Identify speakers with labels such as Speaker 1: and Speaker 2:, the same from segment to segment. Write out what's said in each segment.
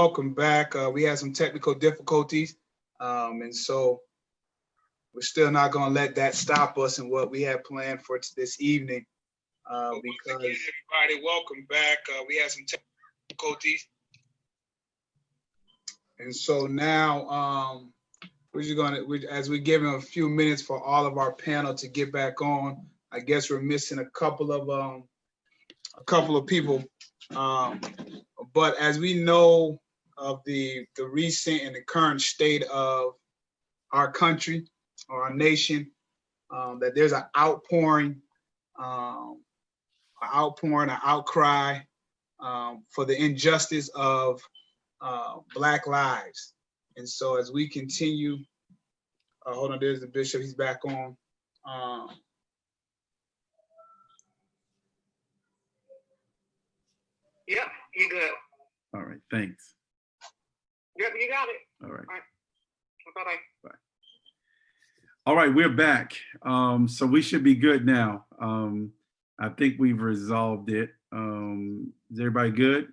Speaker 1: Welcome back. We had some technical difficulties, and so we're still not going to let that stop us in what we have planned for this evening. Because again, everybody, welcome back. We had some difficulties, and so now we're just as we're giving a few minutes for all of our panel to get back on. I guess we're missing a couple of people, but as we know of the recent and the current state of our country or our nation, that there's an outpouring, an outcry for the injustice of Black lives. And so as we continue, hold on, there's the bishop, he's back on.
Speaker 2: Yep, you good.
Speaker 3: All right, thanks.
Speaker 2: Yep, you got it.
Speaker 3: All right.
Speaker 2: All right. Bye-bye.
Speaker 3: Bye. All right, we're back. So we should be good now. I think we've resolved it. Is everybody good?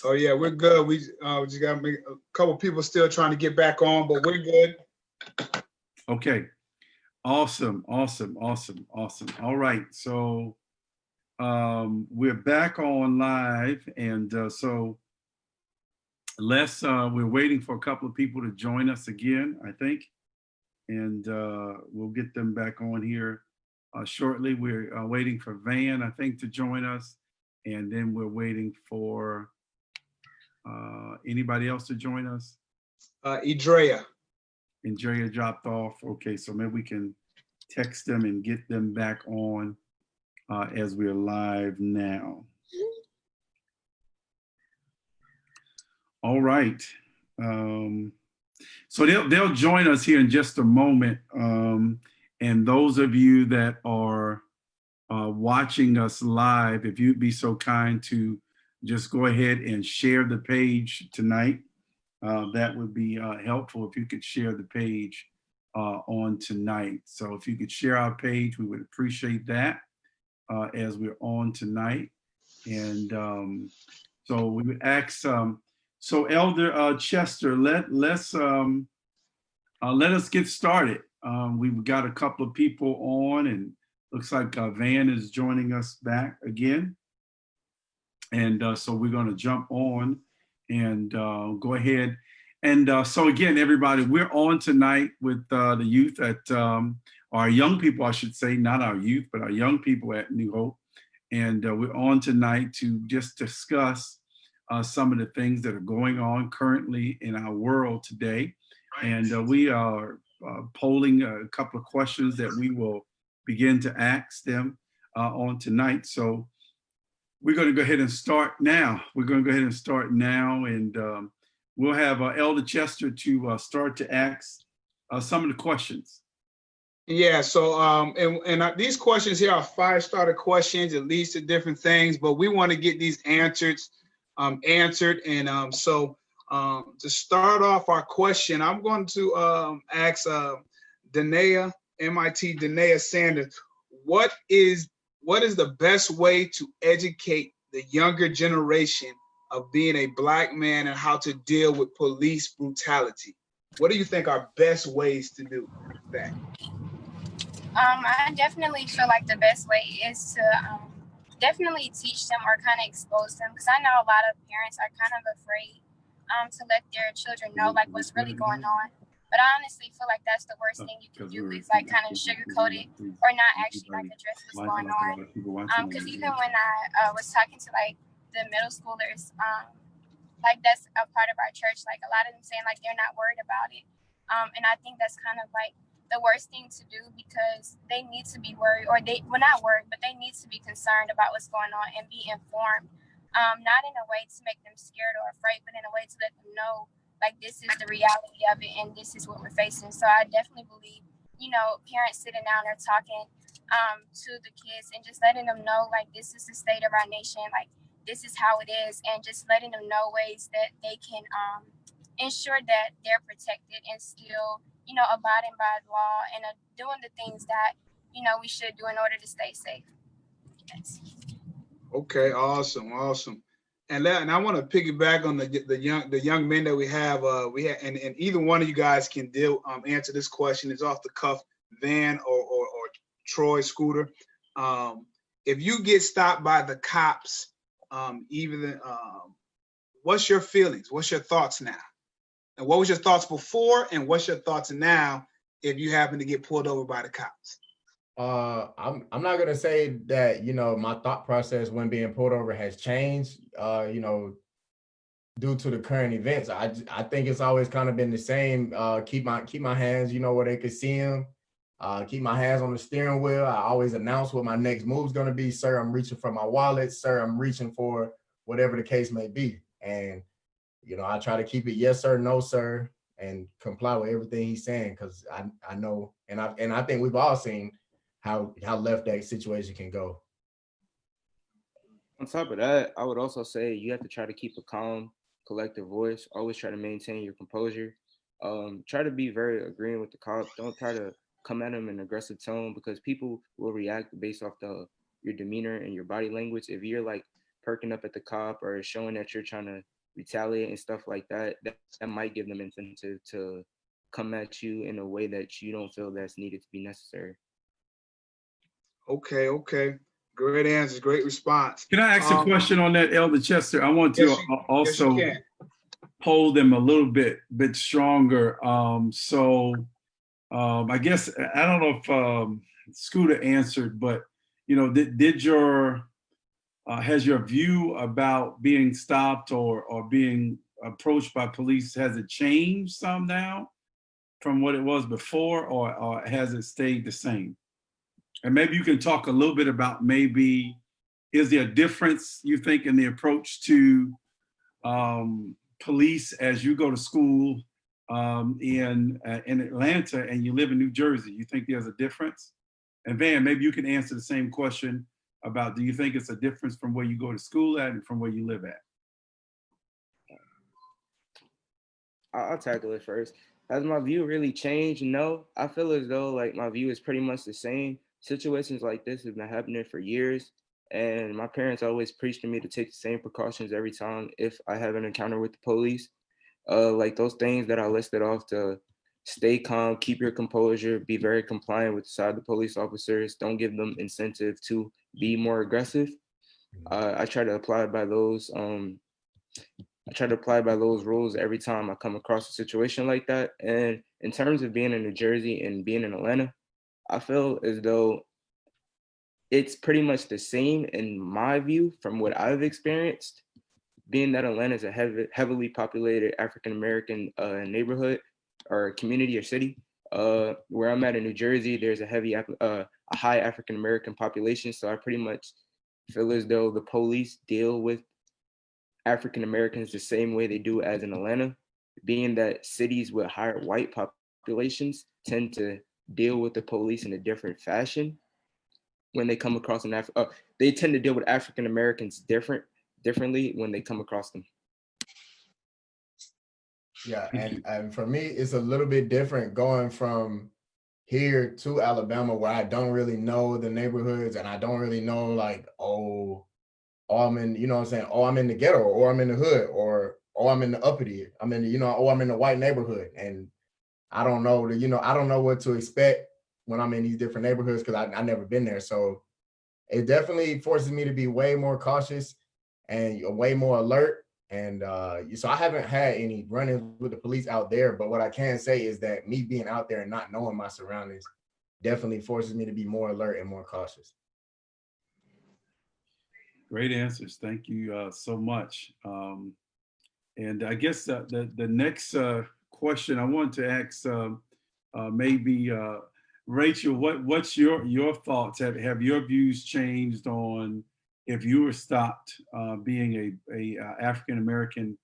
Speaker 1: Oh yeah, we're good. We just got a couple people still trying to get back on, but we're good.
Speaker 3: Okay. Awesome. All right, so we're back on live, and so we're waiting for a couple of people to join us again, I think, and we'll get them back on here shortly. We're waiting for Van, I think, to join us, and then we're waiting for anybody else to join us.
Speaker 1: Idrea
Speaker 3: dropped off. Okay, so maybe we can text them and get them back on as we're live now. All right. So they'll join us here in just a moment. And those of you that are watching us live, if you'd be so kind to just go ahead and share the page tonight, that would be helpful if you could share the page on tonight. So if you could share our page, we would appreciate that as we're on tonight. And so we would ask, so Elder Chester, let us get started. We've got a couple of people on, and looks like Van is joining us back again. And so we're going to jump on and go ahead. And so again, everybody, we're on tonight with the youth at, our young people, I should say, not our youth, but our young people at New Hope. And we're on tonight to just discuss some of the things that are going on currently in our world today. Right. And we are polling a couple of questions that we will begin to ask them on tonight. So we're going to go ahead and start now. And we'll have Elder Chester to start to ask some of the questions.
Speaker 1: Yeah, so and these questions here are fire-starter questions. It leads to different things, but we want to get these answered. So to start off our question, I'm going to ask Danea, MIT Danea Sanders, what is the best way to educate the younger generation of being a Black man and how to deal with police brutality? What do you think are best ways to do that?
Speaker 4: I definitely feel like the best way is to definitely teach them or kind of expose them, because I know a lot of parents are kind of afraid to let their children know like what's really going on. But I honestly feel like that's the worst thing you can do, is like kind of sugarcoat it or not actually like address what's going on. Because even when I was talking to like the middle schoolers, like that's a part of our church, like a lot of them saying like they're not worried about it. And I think that's kind of like the worst thing to do, because they need to be worried, or well, not worried, but they need to be concerned about what's going on and be informed. Not in a way to make them scared or afraid, but in a way to let them know like this is the reality of it and this is what we're facing. So I definitely believe, you know, parents sitting down or talking to the kids and just letting them know like this is the state of our nation, like this is how it is, and just letting them know ways that they can ensure that they're protected and still, you know, abiding by law and doing the things that, you know, we should do in order to stay safe. Yes.
Speaker 1: Okay, awesome. And I want to piggyback on the young men that we have. And either one of you guys can answer this question. It's off the cuff, Van or Troy Scooter. If you get stopped by the cops, what's your feelings? What's your thoughts now? And what was your thoughts before? And what's your thoughts now if you happen to get pulled over by the cops?
Speaker 5: I'm not gonna say that, you know, my thought process when being pulled over has changed, you know, due to the current events. I think it's always kind of been the same. Keep my hands, you know, where they could see them. Keep my hands on the steering wheel. I always announce what my next move's gonna be. Sir, I'm reaching for my wallet. Sir, I'm reaching for whatever the case may be. And, you know, I try to keep it yes, sir, no, sir, and comply with everything he's saying, because I know, and I think we've all seen how left that situation can go.
Speaker 6: On top of that, I would also say you have to try to keep a calm, collective voice. Always try to maintain your composure. Try to be very agreeing with the cop. Don't try to come at them in an aggressive tone, because people will react based off your demeanor and your body language. If you're like perking up at the cop or showing that you're trying to retaliate and stuff like that, that might give them incentive to come at you in a way that you don't feel that's needed to be necessary.
Speaker 1: Okay. Great answers, great response.
Speaker 3: Can I ask a question on that, Elder Chester? I want to also hold them a little bit stronger. I guess, I don't know if Scooter answered, but, you know, has your view about being stopped or being approached by police, has it changed some now from what it was before, or has it stayed the same? And maybe you can talk a little bit about, maybe, is there a difference, you think, in the approach to police as you go to school in Atlanta and you live in New Jersey? You think there's a difference? And Van, maybe you can answer the same question about, do you think it's a difference from where you go to school at and from where you live at?
Speaker 6: I'll tackle it first. Has my view really changed? No, I feel as though like my view is pretty much the same. Situations like this have been happening for years, and my parents always preached to me to take the same precautions every time if I have an encounter with the police. Like those things that I listed off, to stay calm, keep your composure, be very compliant with the side of the police officers, don't give them incentive to be more aggressive. I try to apply by those. I try to apply by those rules every time I come across a situation like that. And in terms of being in New Jersey and being in Atlanta, I feel as though it's pretty much the same in my view from what I've experienced, being that Atlanta is a heavily populated African-American neighborhood or community or city. Where I'm at in New Jersey, there's a high African-American population. So I pretty much feel as though the police deal with African-Americans the same way they do as in Atlanta, being that cities with higher white populations tend to deal with the police in a different fashion when they come across they tend to deal with African Americans differently when they come across them.
Speaker 5: Yeah, and for me, it's a little bit different going from here to Alabama, where I don't really know the neighborhoods and I don't really know like, I'm in, you know what I'm saying? I'm in the ghetto, or I'm in the hood, or I'm in the uppity. I'm in the, I'm in the white neighborhood, and I don't know I don't know what to expect when I'm in these different neighborhoods, because I never been there. So it definitely forces me to be way more cautious and way more alert. And so I haven't had any run-ins with the police out there, but what I can say is that me being out there and not knowing my surroundings definitely forces me to be more alert and more cautious.
Speaker 3: Great answers. Thank you so much. And I guess the next question I want to ask maybe Rachel, what's your thoughts? Have your views changed on if you were stopped being a African-American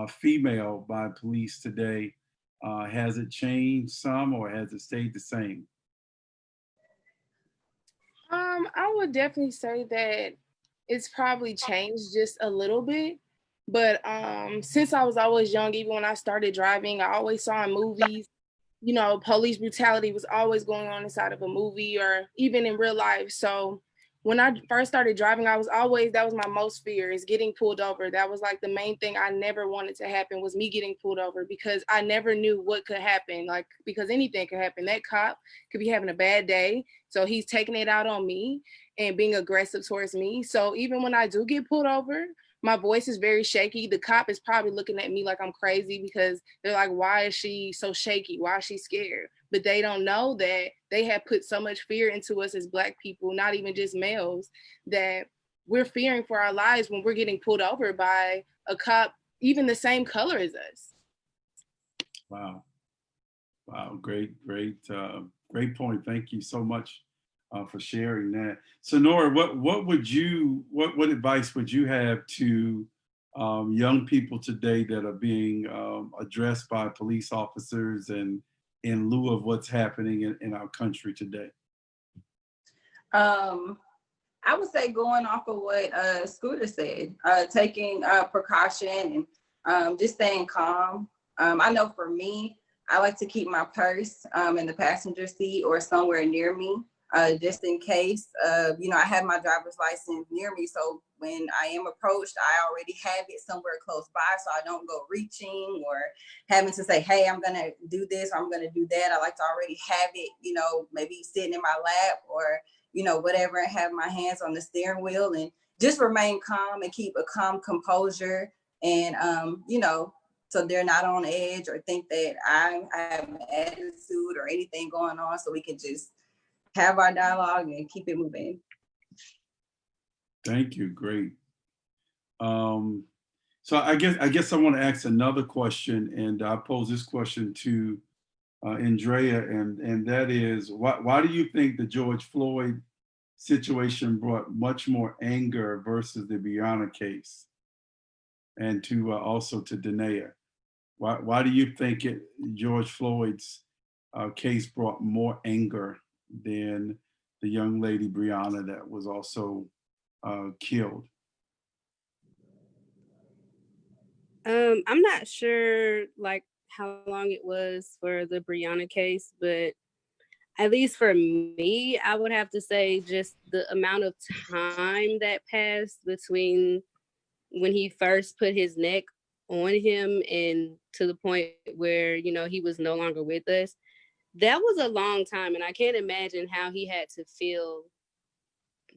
Speaker 3: female by police today? Has it changed some, or has it stayed the same?
Speaker 7: I would definitely say that it's probably changed just a little bit. But since I was always young, even when I started driving, I always saw in movies, police brutality was always going on inside of a movie or even in real life. So when I first started driving, that was my most fear, is getting pulled over. That was like the main thing I never wanted to happen, was me getting pulled over, because I never knew what could happen. Like, because anything could happen. That cop could be having a bad day, so he's taking it out on me and being aggressive towards me. So even when I do get pulled over, my voice is very shaky. The cop is probably looking at me like I'm crazy, because they're like, why is she so shaky? Why is she scared? But they don't know that they have put so much fear into us as Black people, not even just males, that we're fearing for our lives when we're getting pulled over by a cop, even the same color as us.
Speaker 3: Wow. Wow. Great point. Thank you so much for sharing that. Sonora, what advice would you have to young people today that are being addressed by police officers, and in lieu of what's happening in our country today?
Speaker 8: I would say, going off of what Scooter said, taking precaution and just staying calm. I know for me, I like to keep my purse in the passenger seat or somewhere near me, just in case. I have my driver's license near me, so when I am approached, I already have it somewhere close by, so I don't go reaching or having to say, hey, I'm gonna do this, or I'm gonna do that. I like to already have it, maybe sitting in my lap, or whatever, and have my hands on the steering wheel, and just remain calm and keep a calm composure, and so they're not on edge or think that I have an attitude or anything going on, so we can just have our dialogue and keep it moving.
Speaker 3: Thank you. Great. So I guess I want to ask another question, and I pose this question to Andrea, and that is, why do you think the George Floyd situation brought much more anger versus the Breonna case, and to also to Danea? Why do you think George Floyd's case brought more anger than the young lady Breonna that was also killed?
Speaker 9: I'm not sure how long it was for the Breonna case, but at least for me, I would have to say just the amount of time that passed between when he first put his neck on him and to the point where, he was no longer with us. That was a long time. And I can't imagine how he had to feel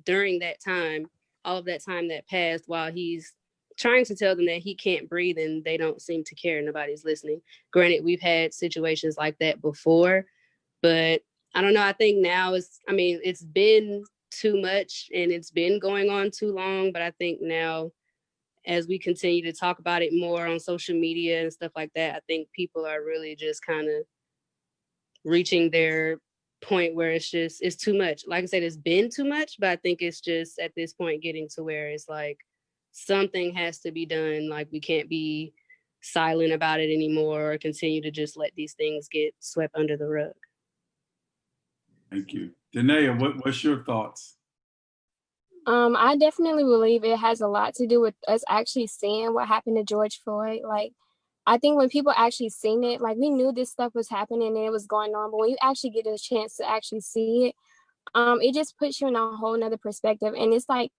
Speaker 9: during that time, all of that time that passed, while he's trying to tell them that he can't breathe and they don't seem to care. Nobody's listening. Granted, we've had situations like that before, but I don't know. I think now it's been too much and it's been going on too long. But I think now, as we continue to talk about it more on social media and stuff like that, I think people are really just kind of reaching their point where it's too much. Like I said, it's been too much, but I think it's just at this point getting to where it's like something has to be done. Like, we can't be silent about it anymore or continue to just let these things get swept under the rug.
Speaker 3: Thank you. Danea, what's your thoughts?
Speaker 4: I definitely believe it has a lot to do with us actually seeing what happened to George Floyd. Like, I think when people actually seen it, like, we knew this stuff was happening and it was going on, but when you actually get a chance to actually see it, it just puts you in a whole nother perspective. And it's like,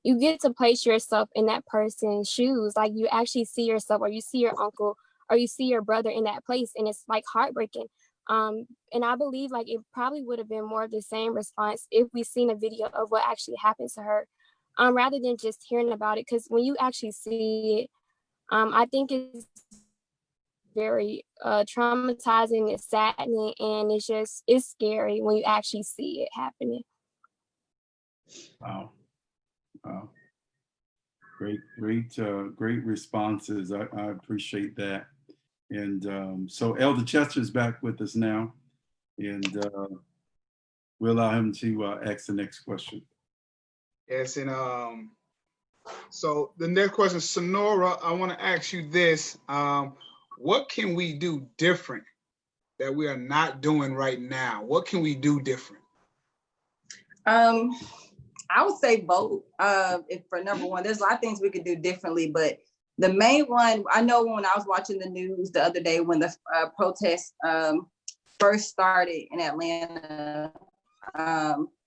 Speaker 4: you get to place yourself in that person's shoes. Like, you actually see yourself, or you see your uncle, or you see your brother in that place, and it's like heartbreaking. And I believe like it probably would have been more of the same response if we seen a video of what actually happened to her, rather than just hearing about it. Because when you actually see it, I think it's very traumatizing, it's saddening, and it's scary when you actually see it happening.
Speaker 3: Wow. Great responses. I appreciate that. And so Elder Chester's back with us now, and we'll allow him to ask the next question.
Speaker 1: Yes, and so the next question, Sonora, I want to ask you this. What can we do different that we are not doing right now? What can we do different?
Speaker 8: I would say vote. If for number one, there's a lot of things we could do differently, but the main one, I know when I was watching the news the other day when the protests first started in Atlanta,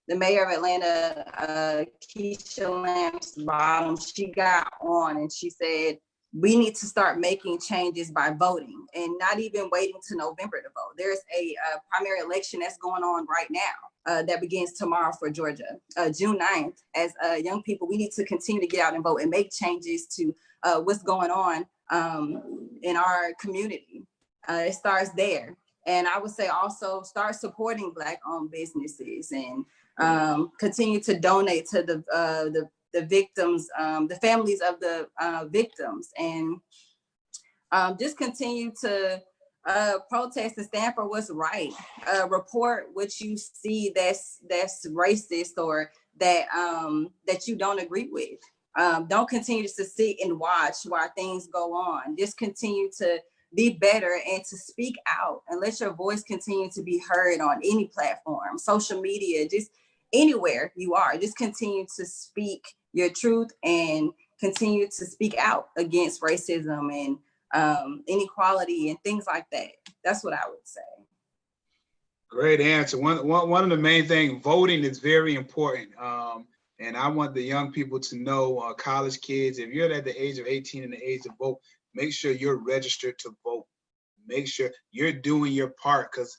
Speaker 8: the mayor of Atlanta, Keisha Lance Bottom, she got on and she said, we need to start making changes by voting and not even waiting to November to vote. There's a primary election that's going on right now that begins tomorrow for Georgia, June 9th. As young people, we need to continue to get out and vote and make changes to what's going on in our community. It starts there. And I would say also start supporting Black-owned businesses and continue to donate to the victims, the families of the victims, and just continue to protest and stand for what's right. Report what you see that's racist or that that you don't agree with. Don't continue just to sit and watch while things go on. Just continue to be better and to speak out and let your voice continue to be heard on any platform, social media, just anywhere you are. Just continue to speak your truth and continue to speak out against racism and inequality and things like that. That's what I would say.
Speaker 1: Great answer. One of the main things, voting is very important. And I want the young people to know, college kids, if you're at the age of 18 and the age to vote, make sure you're registered to vote. Make sure you're doing your part, because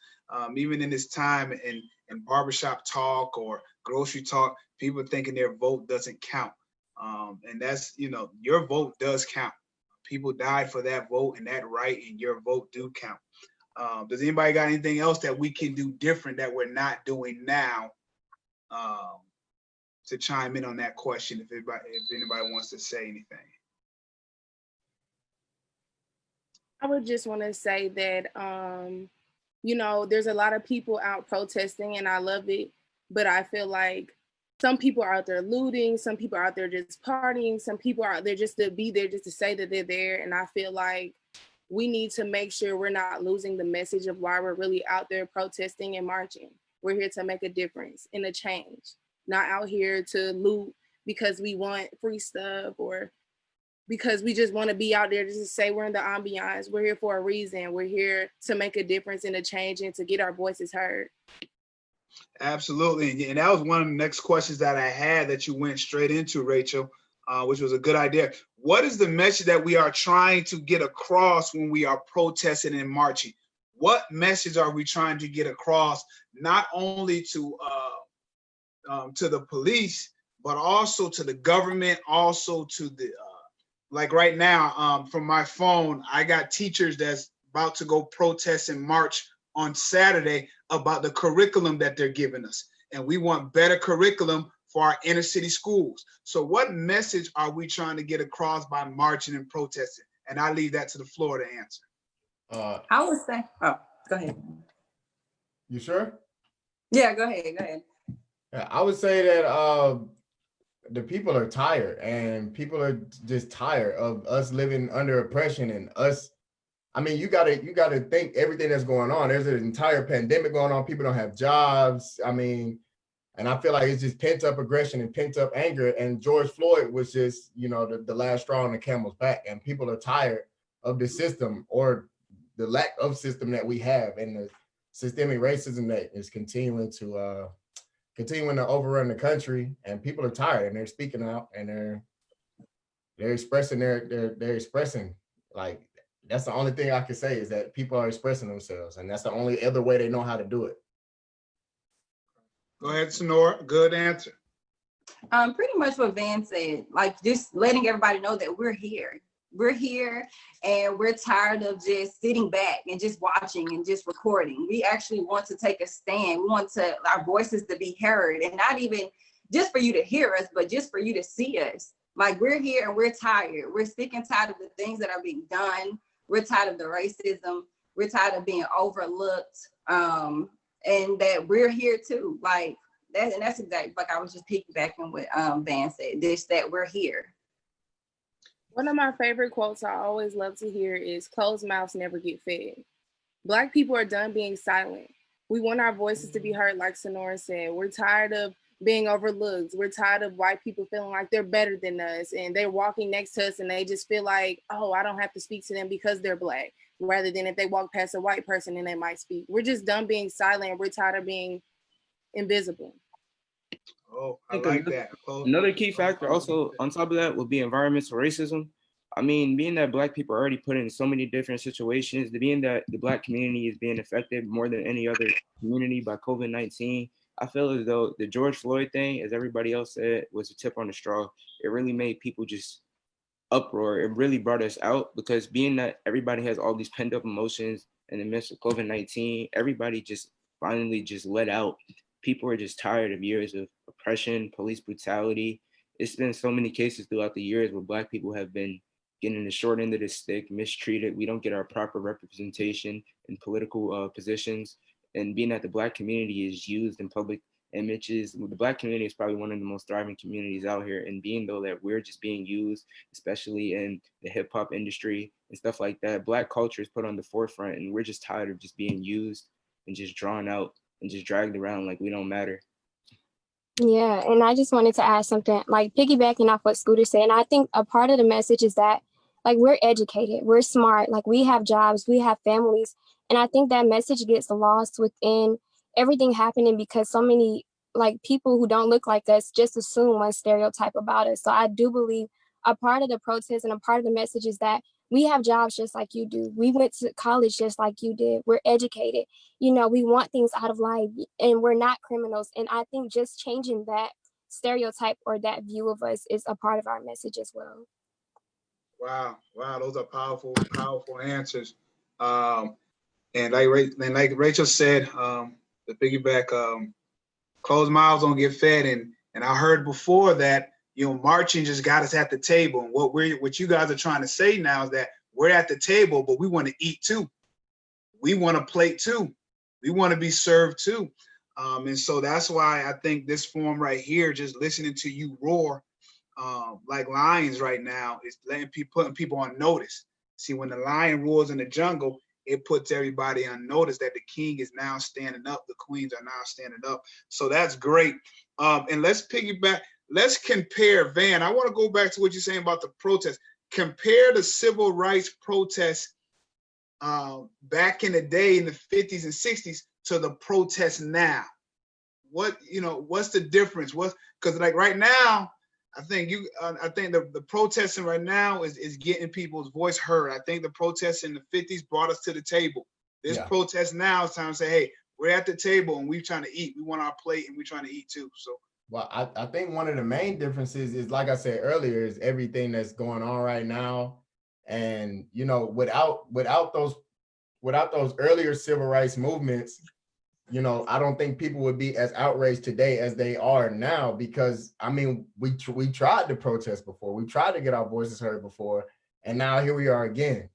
Speaker 1: even in this time in barbershop talk or grocery talk, people thinking their vote doesn't count. And that's, your vote does count. People died for that vote and that right, and your vote do count. Does anybody got anything else that we can do different that we're not doing now to chime in on that question if anybody wants to say anything?
Speaker 7: I would just want to say that, there's a lot of people out protesting and I love it, but I feel like some people are out there looting, some people are out there just partying, some people are out there just to be there, just to say that they're there. And I feel like we need to make sure we're not losing the message of why we're really out there protesting and marching. We're here to make a difference and a change, not out here to loot because we want free stuff or because we just want to be out there just to say we're in the ambiance. We're here for a reason. We're here to make a difference and a change and to get our voices heard.
Speaker 1: Absolutely. And that was one of the next questions that I had that you went straight into, Rachel, which was a good idea. What is the message that we are trying to get across when we are protesting and marching? What message are we trying to get across, not only to the police, but also to the government, also to the, like right now, from my phone, I got teachers that's about to go protest and march on Saturday about the curriculum that they're giving us. And we want better curriculum for our inner city schools. So what message are we trying to get across by marching and protesting? And I leave that to the floor to answer.
Speaker 8: I would say, go ahead.
Speaker 5: You sure?
Speaker 8: Yeah, go ahead.
Speaker 5: Yeah, I would say that the people are tired, and people are just tired of us living under oppression and us. I mean, you gotta think everything that's going on. There's an entire pandemic going on. People don't have jobs. I mean, and I feel like it's just pent up aggression and pent up anger. And George Floyd was just, the last straw on the camel's back. And people are tired of the system or the lack of system that we have, and the systemic racism that is continuing to overrun the country. And people are tired, and they're speaking out, and they're expressing they're expressing, like, that's the only thing I can say is that people are expressing themselves, and that's the only other way they know how to do it.
Speaker 1: Go ahead, Sonora. Good answer.
Speaker 8: Pretty much what Van said, like just letting everybody know that we're here. We're here and we're tired of just sitting back and just watching and just recording. We actually want to take a stand. We want our voices to be heard, and not even just for you to hear us, but just for you to see us. Like, we're here and we're tired. We're sick and tired of the things that are being done. We're tired of the racism. We're tired of being overlooked. And that we're here too. Like that, and that's exactly, like I was just piggybacking what Van said, that we're here.
Speaker 7: One of my favorite quotes I always love to hear is, closed mouths never get fed. Black people are done being silent. We want our voices to be heard, like Sonora said. We're tired of being overlooked. We're tired of white people feeling like they're better than us, and they're walking next to us and they just feel like, oh, I don't have to speak to them because they're Black, rather than if they walk past a white person and they might speak. We're just done being silent. We're tired of being invisible.
Speaker 1: Oh, I
Speaker 6: think
Speaker 1: like that.
Speaker 6: another key factor also on top of that would be environmental racism. I mean, being that Black people are already put in so many different situations, being that the Black community is being affected more than any other community by COVID-19, I feel as though the George Floyd thing, as everybody else said, was a tip on the straw. It really made people just uproar. It really brought us out because being that everybody has all these pent up emotions in the midst of COVID-19, everybody just finally just let out. People are just tired of years of oppression, police brutality. It's been so many cases throughout the years where Black people have been getting the short end of the stick, mistreated. We don't get our proper representation in political positions. And being that the Black community is used in public images, the Black community is probably one of the most thriving communities out here. And being though that we're just being used, especially in the hip hop industry and stuff like that, Black culture is put on the forefront, and we're just tired of just being used and just drawn out and just dragged around like we don't matter.
Speaker 4: Yeah, and I just wanted to add something, like piggybacking off what Scooter said. And I think a part of the message is that, like, we're educated, we're smart, like, we have jobs, we have families. And I think that message gets lost within everything happening because so many, like, people who don't look like us just assume one stereotype about us. So I do believe a part of the protest and a part of the message is that we have jobs just like you do. We went to college just like you did. We're educated. You know, we want things out of life and we're not criminals. And I think just changing that stereotype or that view of us is a part of our message as well.
Speaker 1: Wow, those are powerful answers. And like Rachel said, the piggyback, closed mouths don't get fed. And I heard before that, you know, marching just got us at the table. And what you guys are trying to say now is that we're at the table, but we want to eat too. We want a plate too. We want to be served too. And so that's why I think this forum right here, just listening to you roar like lions right now, is putting people on notice. See, when the lion roars in the jungle, it puts everybody on notice that the king is now standing up. The queens are now standing up. So that's great. And let's piggyback. Let's compare, Van. I want to go back to what you're saying about the protest. Compare the civil rights protests back in the day in the 50s and 60s to the protests now. What's the difference? Because like right now, I think the protesting right now is getting people's voice heard. I think the protests in the 50s brought us to the table. This protest now is time to say, hey, we're at the table and we're trying to eat. We want our plate and we're trying to eat too. So.
Speaker 5: Well, I think one of the main differences is, like I said earlier, is everything that's going on right now. And, you know, without those earlier civil rights movements, you know, I don't think people would be as outraged today as they are now, because, I mean, we tried to protest before. We tried to get our voices heard before. And now here we are again.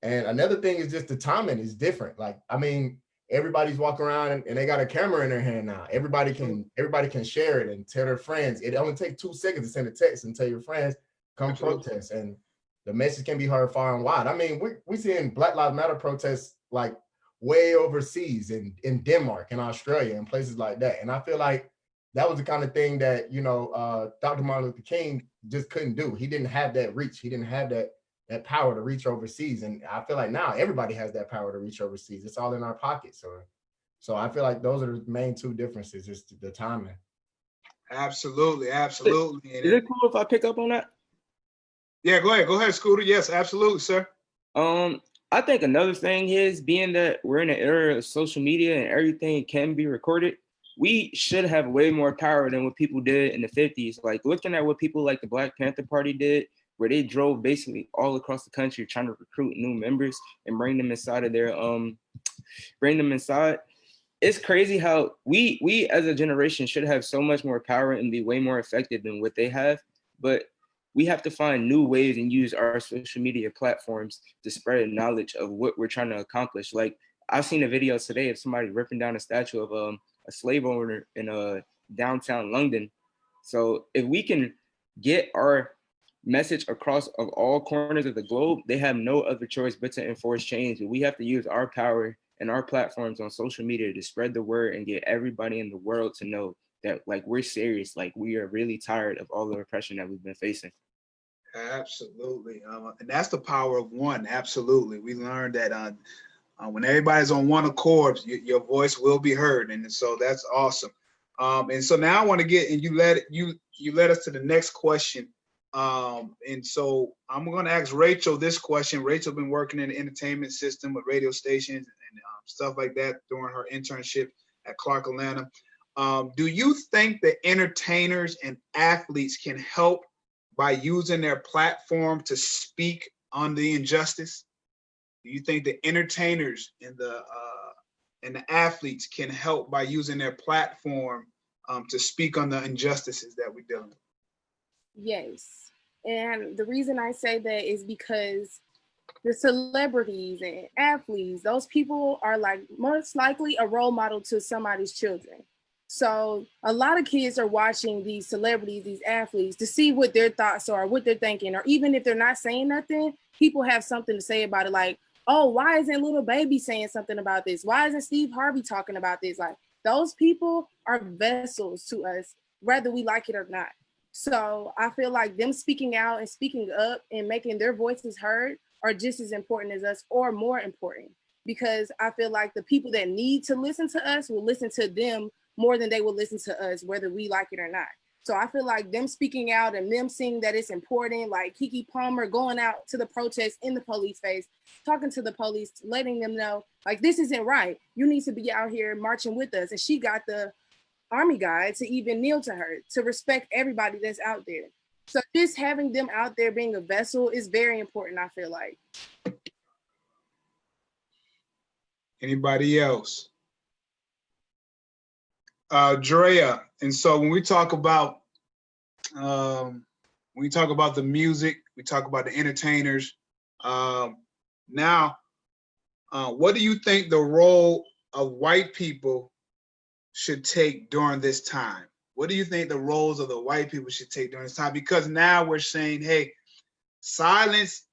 Speaker 5: And another thing is just the timing is different. Like, I mean, everybody's walking around and they got a camera in their hand now. Everybody can share it and tell their friends. It only takes 2 seconds to send a text and tell your friends, come protest. And the message can be heard far and wide. I mean, we're seeing Black Lives Matter protests like way overseas in Denmark and Australia and places like that. And I feel like that was the kind of thing that, you know, Dr. Martin Luther King just couldn't do. He didn't have that reach. He didn't have that power to reach overseas. And I feel like now everybody has that power to reach overseas. It's all in our pockets. So I feel like those are the main two differences, just the timing.
Speaker 1: Absolutely.
Speaker 6: Is it cool if I pick up on that?
Speaker 1: Yeah, go ahead, Scooter. Yes, absolutely, sir.
Speaker 6: I think another thing is, being that we're in an era of social media and everything can be recorded, we should have way more power than what people did in the 50s. Like, looking at what people like the Black Panther Party did, where they drove basically all across the country trying to recruit new members and bring them inside. It's crazy how we as a generation should have so much more power and be way more effective than what they have. But we have to find new ways and use our social media platforms to spread knowledge of what we're trying to accomplish. Like, I've seen a video today of somebody ripping down a statue of a slave owner in downtown London. So if we can get our message across of all corners of the globe, they have no other choice but to enforce change. And we have to use our power and our platforms on social media to spread the word and get everybody in the world to know that, like, we're serious, like, we are really tired of all the repression that we've been facing.
Speaker 1: Absolutely. And that's the power of one. Absolutely. We learned that when everybody's on one accord, your voice will be heard. And so that's awesome. And so now I want to get, and you led us to the next question. And so I'm going to ask Rachel this question. Rachel been working in the entertainment system with radio stations and stuff like that during her internship at Clark Atlanta. Do you think that entertainers and athletes can help by using their platform to speak on the injustice? Do you think the entertainers and the athletes can help by using their platform to speak on the injustices that we're dealing with?
Speaker 7: Yes. And the reason I say that is because the celebrities and athletes, those people are like most likely a role model to somebody's children. So a lot of kids are watching these celebrities, these athletes, to see what their thoughts are, what they're thinking, or even if they're not saying nothing, people have something to say about it. Like, oh, why isn't Little Baby saying something about this? Why isn't Steve Harvey talking about this? Like, those people are vessels to us, whether we like it or not. So I feel like them speaking out and speaking up and making their voices heard are just as important as us, or more important, because I feel like the people that need to listen to us will listen to them more than they will listen to us, whether we like it or not. So I feel like them speaking out and them seeing that it's important, like Keke Palmer going out to the protest in the police face, talking to the police, letting them know, like, this isn't right. You need to be out here marching with us. And she got the Army guy to even kneel to her, to respect everybody that's out there. So just having them out there being a vessel is very important, I feel like.
Speaker 1: Anybody else? Drea, and so when we talk about the music, we talk about the entertainers. Now, what do you think the role of white people should take during this time? What do you think the roles of the white people should take during this time? Because now we're saying, hey, silence,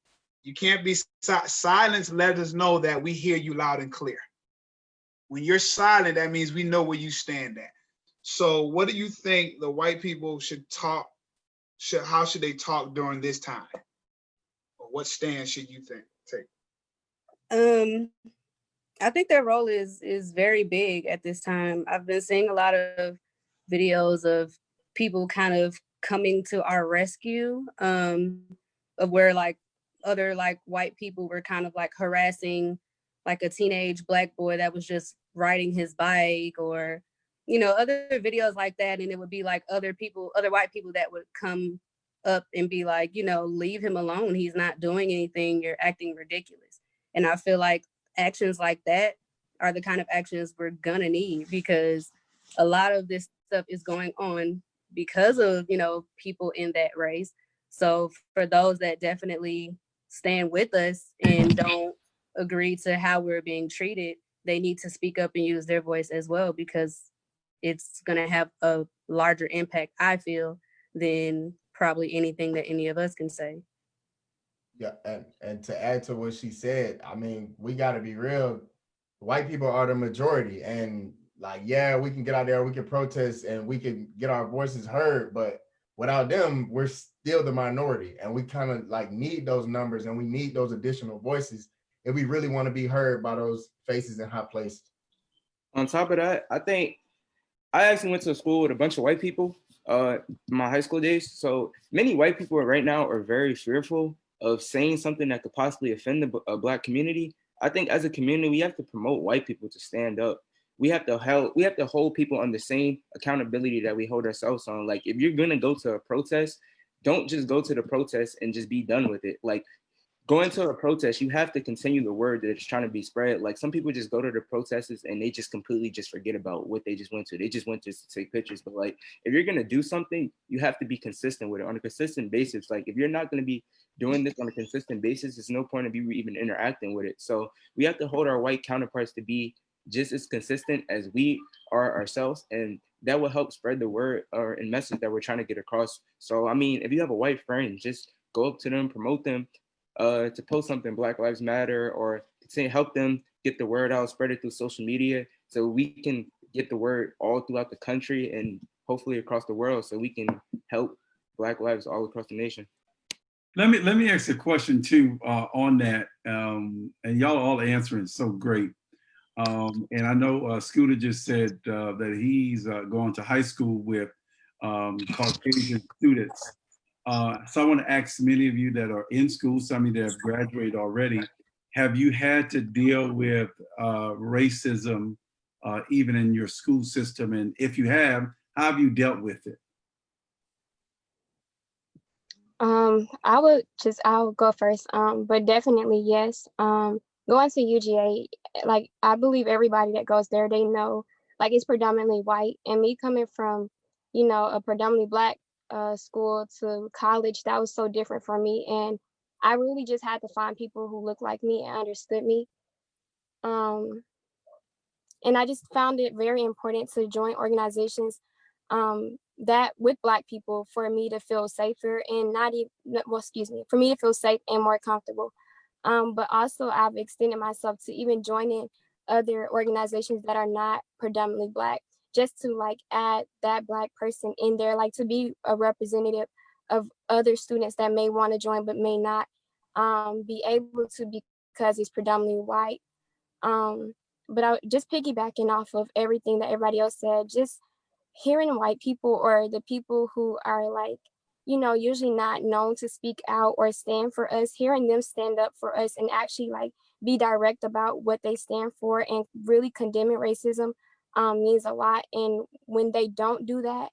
Speaker 1: you can't be silence. Let us know that we hear you loud and clear. When you're silent, that means we know where you stand at. So what do you think the white people should talk? How should they talk during this time? Or what stand should you take?
Speaker 9: I think their role is very big at this time. I've been seeing a lot of videos of people kind of coming to our rescue, of where like other like white people were kind of like harassing like a teenage Black boy that was just riding his bike, or, you know, other videos like that. And it would be like other white people that would come up and be like, you know, leave him alone. He's not doing anything. You're acting ridiculous. And I feel like actions like that are the kind of actions we're gonna need, because a lot of this stuff is going on because of, you know, people in that race. So for those that definitely stand with us and don't agree to how we're being treated, they need to speak up and use their voice as well, because it's going to have a larger impact, I feel, than probably anything that any of us can say.
Speaker 5: Yeah, and to add to what she said, I mean, we got to be real. White people are the majority, and like, yeah, we can get out there, we can protest, and we can get our voices heard, but without them, we're still the minority, and we kind of like need those numbers, and we need those additional voices if we really want to be heard by those faces in high places.
Speaker 6: On top of that, I think I actually went to school with a bunch of white people in my high school days. So many white people right now are very fearful of saying something that could possibly offend the Black community. I think as a community, we have to promote white people to stand up. We have to hold people on the same accountability that we hold ourselves on. Like, if you're gonna go to a protest, don't just go to the protest and just be done with it. Like, going to a protest, you have to continue the word that it's trying to be spread. Like, some people just go to the protests and they just completely just forget about what they just went to. They just went just to take pictures. But like, if you're gonna do something, you have to be consistent with it on a consistent basis. Like, if you're not gonna be doing this on a consistent basis, there's no point of you even interacting with it. So we have to hold our white counterparts to be just as consistent as we are ourselves, and that will help spread the word and message that we're trying to get across. So I mean, if you have a white friend, just go up to them, promote them to post something Black Lives Matter, or to help them get the word out, spread it through social media, so we can get the word all throughout the country and hopefully across the world, so we can help Black lives all across the nation.
Speaker 3: Let me ask a question too on that, and y'all all answering so great. And I know Scooter just said that he's going to high school with Caucasian students. So I want to ask many of you that are in school, some of you that have graduated already, have you had to deal with racism even in your school system? And if you have, how have you dealt with it?
Speaker 4: I'll go first. But definitely yes. Going to UGA, like I believe everybody that goes there, they know like it's predominantly white. And me coming from, a predominantly black school to college, that was so different for me. And I really just had to find people who looked like me and understood me. Um, and I just found it very important to join organizations that with Black people for me to feel safer and not even, well, excuse me, for me to feel safe and more comfortable. But also I've extended myself to even joining other organizations that are not predominantly Black, just to like add that Black person in there, like to be a representative of other students that may want to join but may not be able to because it's predominantly white. But I just piggybacking off of everything that everybody else said, just hearing white people or the people who are like, usually not known to speak out or stand for us, hearing them stand up for us and actually like be direct about what they stand for and really condemning racism means a lot. And when they don't do that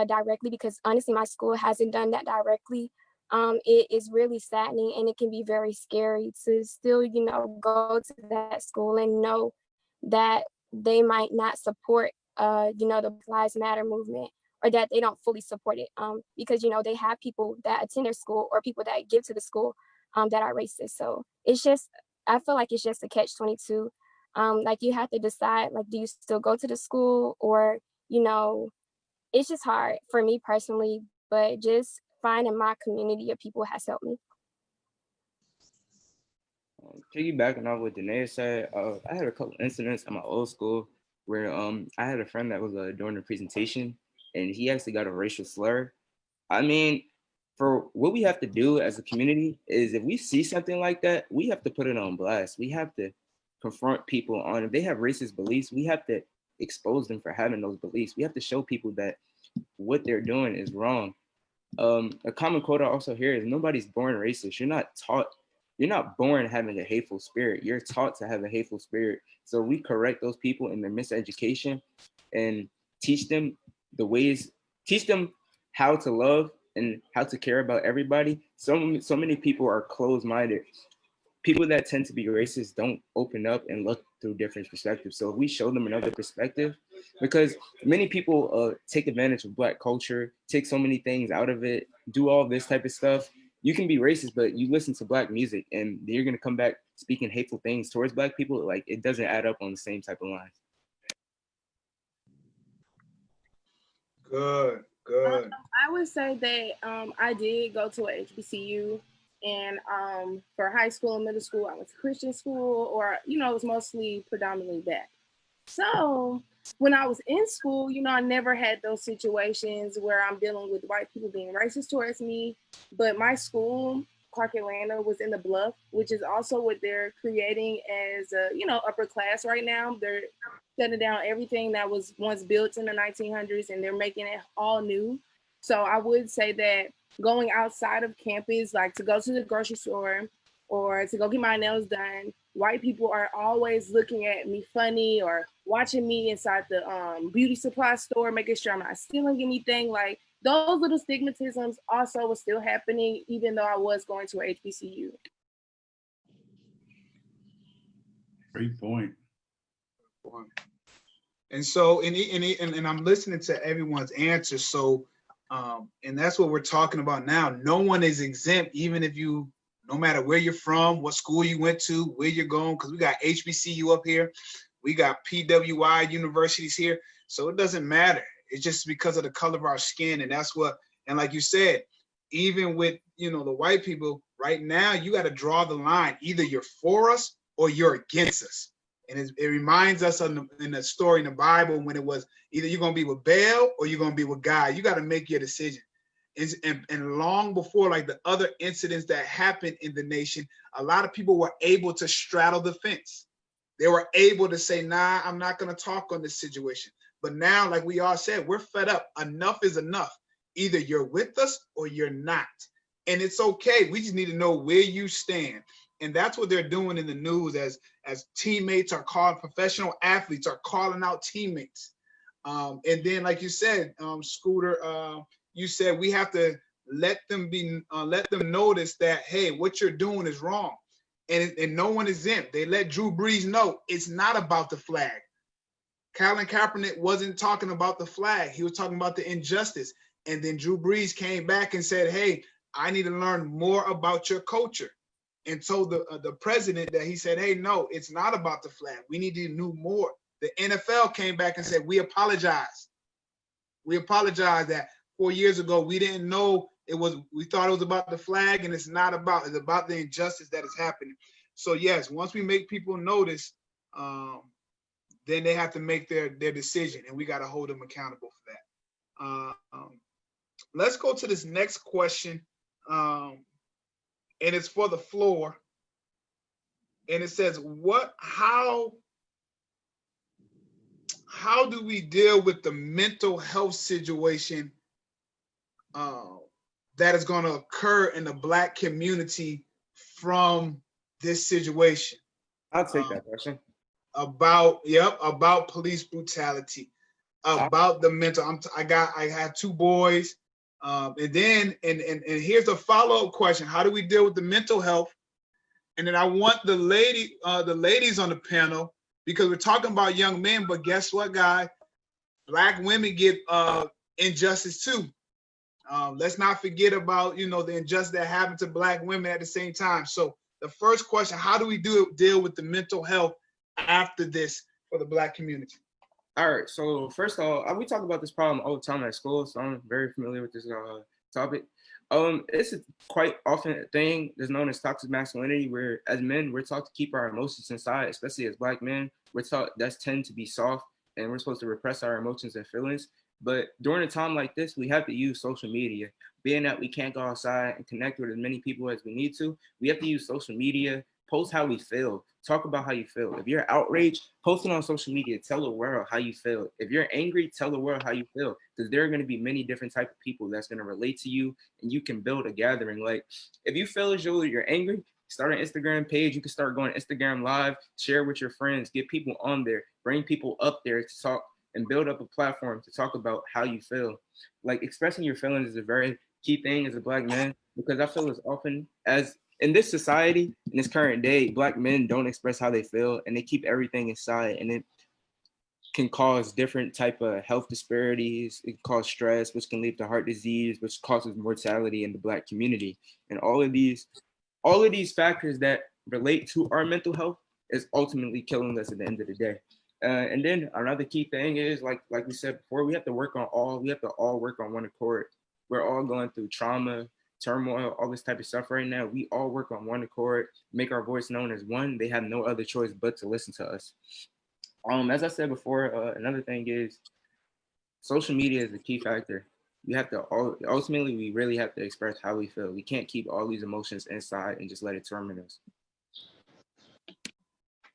Speaker 4: directly, because honestly, my school hasn't done that directly, it is really saddening and it can be very scary to still, go to that school and know that they might not support, the Black Lives Matter movement, or that they don't fully support it, because they have people that attend their school or people that give to the school that are racist. So it's just, I feel like it's just a catch-22. Like you have to decide, like, do you still go to the school or, it's just hard for me personally, but just finding my community of people has helped me.
Speaker 6: Piggybacking off what Danea said, I had a couple incidents at my old school where I had a friend that was doing the presentation and he actually got a racial slur. I mean, for what we have to do as a community is if we see something like that, we have to put it on blast. We have to confront people on if they have racist beliefs, we have to expose them for having those beliefs. We have to show people that what they're doing is wrong. A common quote I also hear is nobody's born racist. You're not born having a hateful spirit. You're taught to have a hateful spirit. So we correct those people in their miseducation and teach them how to love and how to care about everybody. So many people are closed-minded. People that tend to be racist don't open up and look through different perspectives. So if we show them another perspective, because many people take advantage of Black culture, take so many things out of it, do all this type of stuff. You can be racist, but you listen to Black music and you're gonna come back speaking hateful things towards Black people. Like it doesn't add up on the same type of lines.
Speaker 1: Good.
Speaker 7: I would say that I did go to a HBCU, and for high school and middle school, I went to Christian school, or it was mostly predominantly that. So when I was in school, I never had those situations where I'm dealing with white people being racist towards me. But my school, Clark Atlanta, was in the Bluff, which is also what they're creating as upper class right now. They're shutting down everything that was once built in the 1900s and they're making it all new. So I would say that going outside of campus, like to go to the grocery store or to go get my nails done, white people are always looking at me funny or watching me inside the beauty supply store, making sure I'm not stealing anything. Like those little stigmatisms also was still happening, even though I was going to HBCU.
Speaker 3: Great point.
Speaker 1: And so, and I'm listening to everyone's answers. So, and that's what we're talking about now. No one is exempt, even if you, no matter where you're from, what school you went to, where you're going, because we got HBCU up here, we got PWI universities here. So it doesn't matter. It's just because of the color of our skin, and that's what. And like you said, even with the white people right now, you got to draw the line. Either you're for us or you're against us. And it reminds us in the story in the Bible when it was either you're going to be with Baal or you're going to be with God. You got to make your decision. And long before like the other incidents that happened in the nation, a lot of people were able to straddle the fence. They were able to say, nah, I'm not going to talk on this situation. But now, like we all said, we're fed up. Enough is enough. Either you're with us or you're not. And it's okay. We just need to know where you stand. And that's what they're doing in the news as teammates are calling, professional athletes are calling out teammates. And then, like you said, Scooter, you said we have to let them notice that, hey, what you're doing is wrong. And no one is in. They let Drew Brees know it's not about the flag. Colin Kaepernick wasn't talking about the flag. He was talking about the injustice. And then Drew Brees came back and said, hey, I need to learn more about your culture. And told the president that he said, hey, no, it's not about the flag. We need to know more. The NFL came back and said, we apologize. We apologize that 4 years ago, we didn't know we thought it was about the flag, and it's not about, it's about the injustice that is happening. So yes, once we make people notice, then they have to make their decision, and we got to hold them accountable for that. Let's go to this next question. And it's for the floor. And it says, how do we deal with the mental health situation that is going to occur in the Black community from this situation?
Speaker 6: I'll take that question.
Speaker 1: About police brutality, about the mental. I have two boys. And then here's the follow-up question: how do we deal with the mental health? And then I want the ladies on the panel, because we're talking about young men, but guess what, guys? Black women get injustice too. Let's not forget about the injustice that happened to Black women at the same time. So the first question: how do we deal with the mental health after this for the Black community?
Speaker 6: All right, so first of all, we talk about this problem all the time at school, so I'm very familiar with this topic. It's a quite often a thing that's known as toxic masculinity, where as men, we're taught to keep our emotions inside, especially as Black men. We're taught that's tend to be soft, and we're supposed to repress our emotions and feelings. But during a time like this, we have to use social media. Being that we can't go outside and connect with as many people as we need to, we have to use social media, post how we feel, talk about how you feel. If you're outraged, post it on social media, tell the world how you feel. If you're angry, tell the world how you feel, because there are going to be many different types of people that's going to relate to you, and you can build a gathering. Like, if you feel as though you're angry, start an Instagram page. You can start going Instagram live, share with your friends, get people on there, bring people up there to talk and build up a platform to talk about how you feel. Like, expressing your feelings is a very key thing as a Black man, because I feel as often as in this society, in this current day, Black men don't express how they feel, and they keep everything inside, and it can cause different type of health disparities. It can cause stress, which can lead to heart disease, which causes mortality in the Black community. And all of these factors that relate to our mental health is ultimately killing us at the end of the day. And then another key thing is, like we said before, we have to all work on one accord. We're all going through trauma, turmoil, all this type of stuff right now. We all work on one accord, make our voice known as one. They have no other choice but to listen to us. As I said before, another thing is social media is a key factor. We have to ultimately, we really have to express how we feel. We can't keep all these emotions inside and just let it torment us.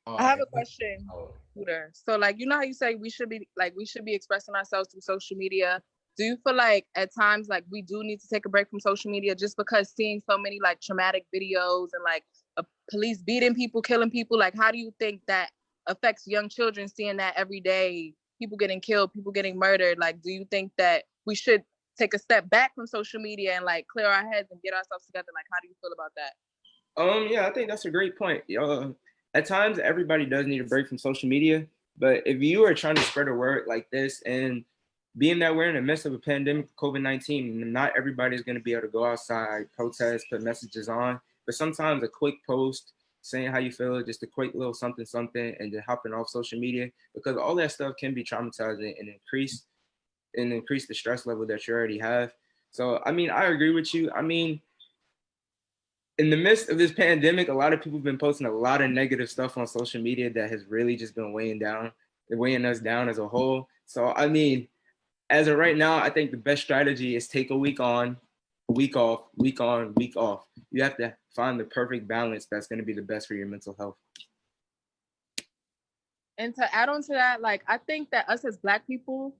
Speaker 10: I have a question, Scooter. So, like, you know how you say we should be expressing ourselves through social media. Do you feel like at times, like, we do need to take a break from social media just because seeing so many like traumatic videos and like police beating people, killing people, like, how do you think that affects young children seeing that every day, people getting killed, people getting murdered? Like, do you think that we should take a step back from social media and like clear our heads and get ourselves together? Like, how do you feel about that?
Speaker 6: Yeah, I think that's a great point. At times, everybody does need a break from social media, but if you are trying to spread a word like this, and being that we're in the midst of a pandemic, COVID-19, not everybody's going to be able to go outside, protest, put messages on, but sometimes a quick post saying how you feel, just a quick little something, and then hopping off social media, because all that stuff can be traumatizing and increase the stress level that you already have. So, I mean, I agree with you. I mean, in the midst of this pandemic, a lot of people have been posting a lot of negative stuff on social media that has really just been weighing us down as a whole. So, I mean, as of right now, I think the best strategy is take a week on, week off, week on, week off. You have to find the perfect balance that's going to be the best for your mental health.
Speaker 10: And to add on to that, like, I think that us as Black people,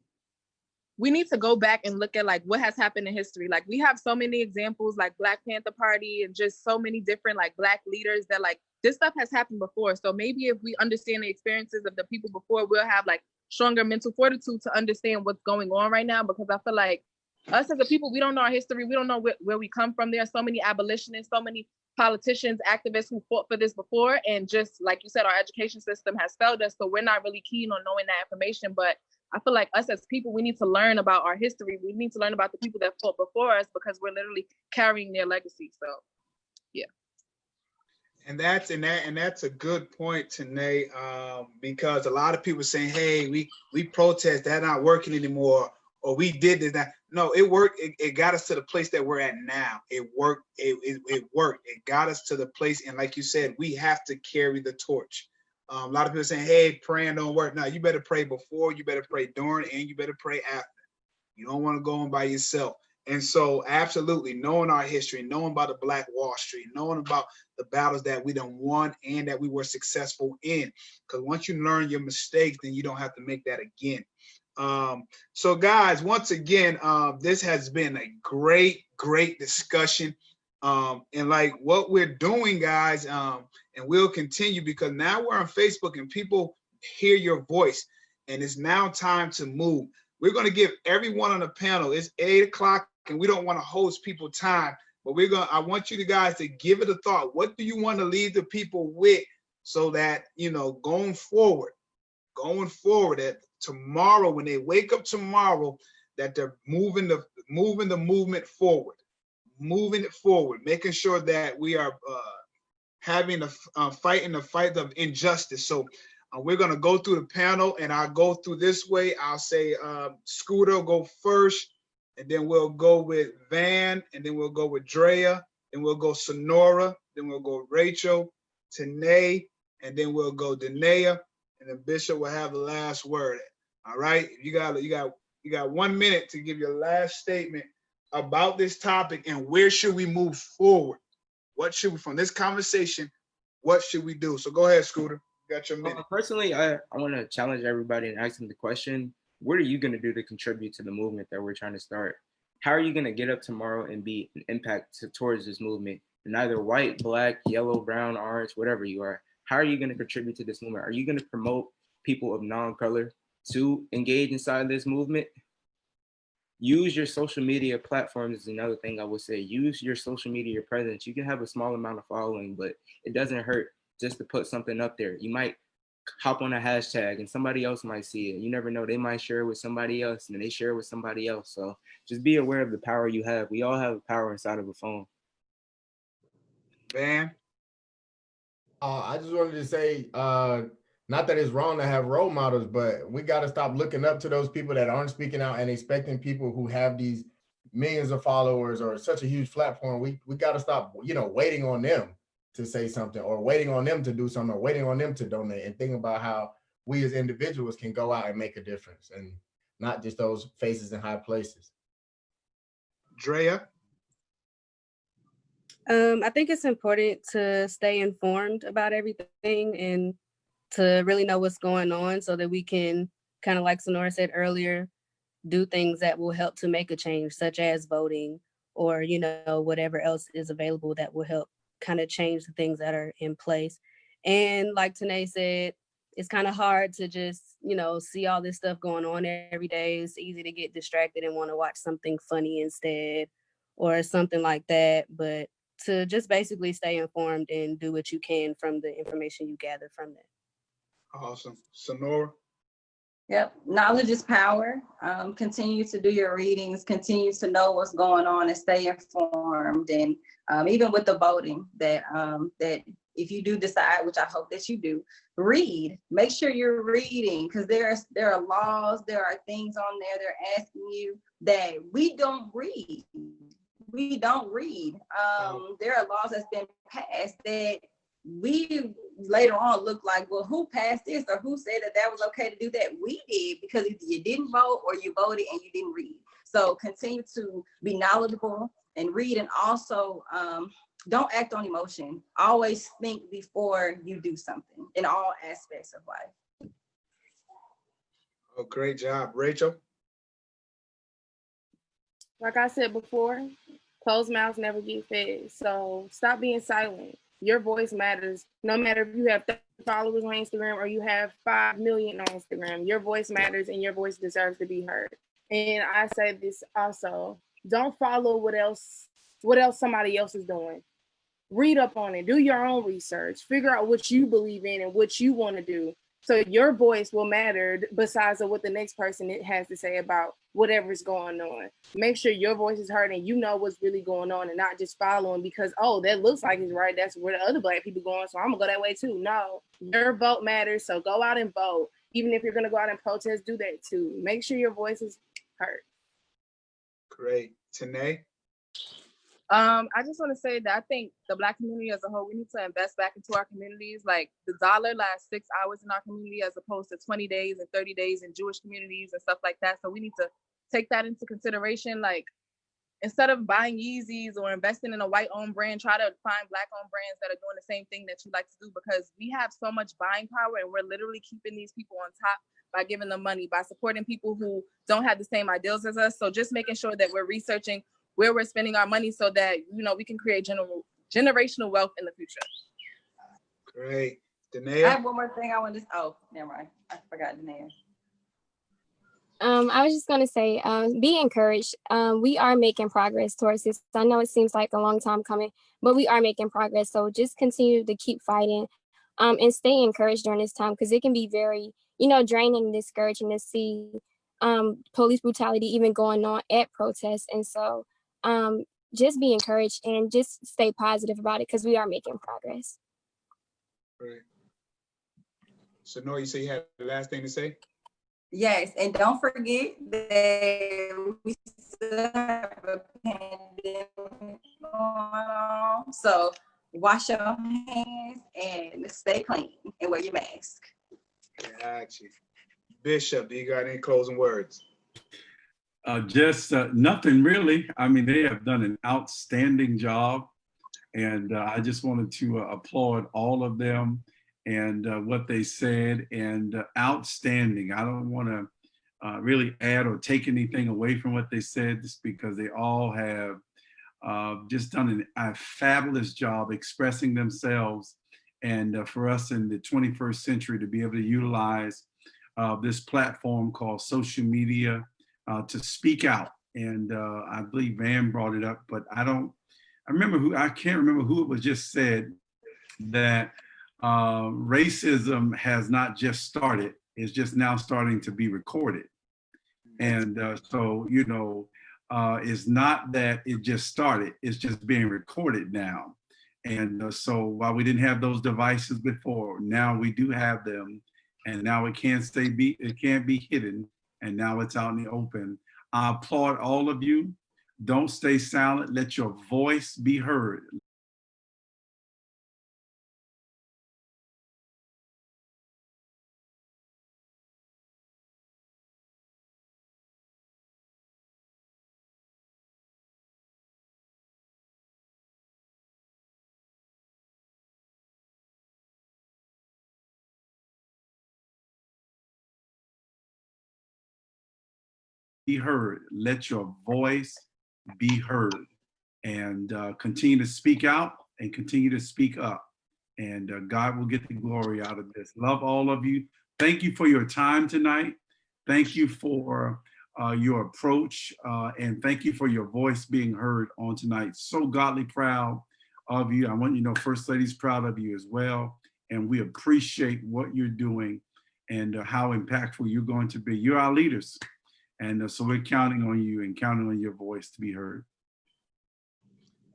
Speaker 10: we need to go back and look at like what has happened in history. Like, we have so many examples, like Black Panther Party and just so many different like Black leaders that like this stuff has happened before. So maybe if we understand the experiences of the people before, we'll have like stronger mental fortitude to understand what's going on right now. Because I feel like us as a people, we don't know our history. We don't know where we come from. There are so many abolitionists, so many politicians, activists who fought for this before. And just like you said, our education system has failed us. So we're not really keen on knowing that information. But I feel like us as people, we need to learn about our history. We need to learn about the people that fought before us because we're literally carrying their legacy. So, yeah.
Speaker 1: And that's a good point, Tanae, because a lot of people saying, "Hey, we protest, that's not working anymore," or "We did this." That no, it worked. It got us to the place that we're at now. It worked. It worked. It got us to the place, and like you said, we have to carry the torch. A lot of people saying, "Hey, praying don't work." No, you better pray before, you better pray during, and you better pray after. You don't want to go on by yourself. And so, absolutely, knowing our history, knowing about the Black Wall Street, knowing about the battles that we done won and that we were successful in. Because once you learn your mistakes, then you don't have to make that again. So, guys, once again, this has been a great discussion. And like what we're doing, guys, and we'll continue because now we're on Facebook and people hear your voice, and it's now time to move. We're going to give everyone on the panel. It's 8 o'clock, and we don't want to host people time, but I want you guys to give it a thought. What do you want to leave the people with so that, going forward, that tomorrow, when they wake up tomorrow, that they're moving the movement forward, moving it forward, making sure that we are having fighting the fight of injustice. So we're going to go through the panel, and I'll go through this way. I'll say Scooter will go first, and then we'll go with Van, and then we'll go with Drea, then we'll go Sonora, then we'll go Rachel, Tanae, and then we'll go Danea, and then Bishop will have the last word. All right, you got 1 minute to give your last statement about this topic and where should we move forward. What should we, from this conversation, what should we do? So go ahead, Scooter. You got your minute.
Speaker 6: Personally, I want to challenge everybody and ask them the question, what are you going to do to contribute to the movement that we're trying to start? How are you going to get up tomorrow and be an impact towards this movement? And either white, Black, yellow, brown, orange, whatever you are, how are you going to contribute to this movement? Are you going to promote people of non-color to engage inside this movement? Use your social media platforms is another thing I would say. Use your social media presence. You can have a small amount of following, but it doesn't hurt just to put something up there. You might hop on a hashtag and somebody else might see it. You never know, they might share it with somebody else and then they share it with somebody else. So just be aware of the power you have. We all have power inside of a phone.
Speaker 1: Van?
Speaker 5: I just wanted to say, not that it's wrong to have role models, but we got to stop looking up to those people that aren't speaking out and expecting people who have these millions of followers or such a huge platform. We got to stop, waiting on them to say something or waiting on them to do something or waiting on them to donate and think about how we as individuals can go out and make a difference and not just those faces in high places.
Speaker 1: Drea?
Speaker 9: I think it's important to stay informed about everything and to really know what's going on so that we can, kind of like Sonora said earlier, do things that will help to make a change, such as voting or, whatever else is available that will help kind of change the things that are in place. And like Tanae said, it's kind of hard to just, see all this stuff going on every day. It's easy to get distracted and want to watch something funny instead or something like that. But to just basically stay informed and do what you can from the information you gather from that.
Speaker 1: Awesome. Sonora?
Speaker 8: Yep. Knowledge is power. Continue to do your readings, continue to know what's going on and stay informed. And even with the voting, that if you do decide, which I hope that you do, read. Make sure you're reading, because there are laws, there are things on there they're asking you that we don't read. We don't read. There are laws that's been passed that we later on look like, well, who passed this or who said that was okay to do that? We did, because either you didn't vote or you voted and you didn't read. So continue to be knowledgeable and read, and also don't act on emotion. Always think before you do something in all aspects of life.
Speaker 1: Oh, great job. Rachel?
Speaker 7: Like I said before, closed mouths never get fed. So stop being silent. Your voice matters. No matter if you have 30 followers on Instagram or you have 5 million on Instagram, your voice matters and your voice deserves to be heard. And I say this also, don't follow what else somebody else is doing. Read up on it, do your own research, figure out what you believe in and what you want to do. So your voice will matter besides of what the next person has to say about whatever's going on. Make sure your voice is heard and you know what's really going on and not just following because, oh, that looks like it's right. That's where the other Black people going. So I'm gonna go that way too. No, your vote matters. So go out and vote. Even if you're gonna go out and protest, do that too. Make sure your voice is heard.
Speaker 1: Great. Tanae?
Speaker 10: I just want to say that I think the Black community as a whole, we need to invest back into our communities. Like the dollar lasts 6 hours in our community as opposed to 20 days and 30 days in Jewish communities and stuff like that. So we need to take that into consideration. Like instead of buying Yeezys or investing in a white-owned brand, try to find Black-owned brands that are doing the same thing that you like to do because we have so much buying power and we're literally keeping these people on top by giving them money, by supporting people who don't have the same ideals as us. So just making sure that we're researching where we're spending our money so that, you know, we can create generational wealth in the future.
Speaker 1: Great.
Speaker 8: I
Speaker 1: Danea?
Speaker 8: have one more thing I want to, oh, never mind. I forgot Danea.
Speaker 4: I was just going to say, be encouraged. We are making progress towards this. I know it seems like a long time coming, but we are making progress. So just continue to keep fighting and stay encouraged during this time because it can be very, draining and discouraging to see police brutality even going on at protests. And so just be encouraged and just stay positive about it because we are making progress.
Speaker 1: Great. So, Noah, you say you had the last thing to say?
Speaker 8: Yes, and don't forget that we still have a pandemic going on. So wash your hands and stay clean and wear your mask.
Speaker 1: Gotcha. Bishop, do you got any closing words?
Speaker 3: Just nothing really. I mean, they have done an outstanding job. And I just wanted to applaud all of them and what they said and outstanding. I don't want to really add or take anything away from what they said just because they all have just done a fabulous job expressing themselves. And for us in the 21st century to be able to utilize this platform called social media to speak out. And I believe Van brought it up, but I can't remember who it was just said that racism has not just started, it's just now starting to be recorded. And so, it's not that it just started, it's just being recorded now. And so while we didn't have those devices before, now we do have them. And now it can't be hidden. And now it's out in the open. I applaud all of you. Don't stay silent. Let your voice be heard. Be heard. Let your voice be heard. And continue to speak out and continue to speak up. And God will get the glory out of this. Love all of you. Thank you for your time tonight. Thank you for your approach. And thank you for your voice being heard on tonight. So godly proud of you. I want you to know First Lady's proud of you as well. And we appreciate what you're doing and how impactful you're going to be. You're our leaders. And so we're counting on you and counting on your voice to be heard.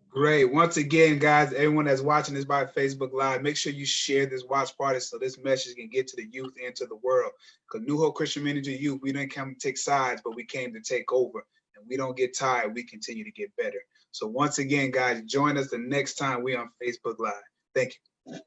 Speaker 1: Great. Once again, guys, everyone that's watching this by Facebook Live, make sure you share this watch party so this message can get to the youth and to the world. Because New Hope Christian Ministry Youth, we didn't come to take sides, but we came to take over. And we don't get tired. We continue to get better. So once again, guys, join us the next time we're on Facebook Live. Thank you.